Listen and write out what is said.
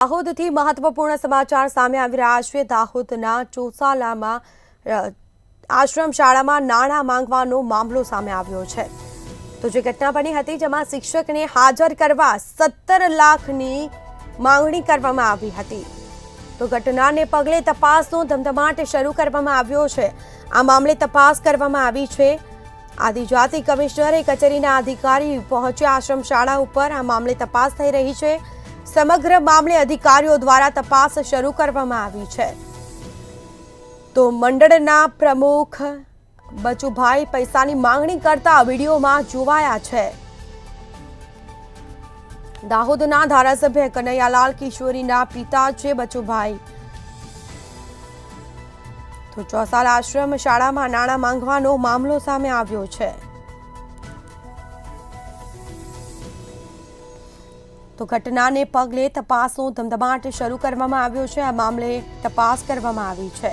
દાહોદથી મહત્વપૂર્ણ સમાચાર સામે આવી રહ્યા છે। દાહોદના ચોસાલામાં આશ્રમ શાળામાં નાણાં માંગવાનો મામલો સામે આવ્યો છે। તો જે ઘટના બની હતી જેમાં શિક્ષકને હાજર કરવા 17 લાખની માંગણી કરવામાં આવી હતી। તો ઘટનાને પગલે તપાસનો ધમધમાટ શરૂ કરવામાં આવ્યો છે। આ મામલે તપાસ કરવામાં આવી છે। આદિજાતિ કમિશનર કચેરીના અધિકારી પહોંચ્યા આશ્રમ શાળા ઉપર। આ મામલે તપાસ થઈ રહી છે। સમગ્ર મામલે અધિકારીઓ દ્વારા તપાસ શરૂ કરવામાં આવી છે। તો મંડળના પ્રમુખ બચુભાઈ પૈસાની માંગણી કરતા વિડીયોમાં જોવાયા છે। દાહોદના ધારાસભ્ય કનૈયાલાલ કિશોરીના પિતા છે બચુભાઈ। તો ચોસાલા આશ્રમ શાળામાં નાણાં માંગવાનો મામલો સામે આવ્યો છે। તો ઘટનાને પગલે તપાસનો ધમધમાટ શરૂ કરવામાં આવ્યો છે। આ મામલે તપાસ કરવામાં આવી છે।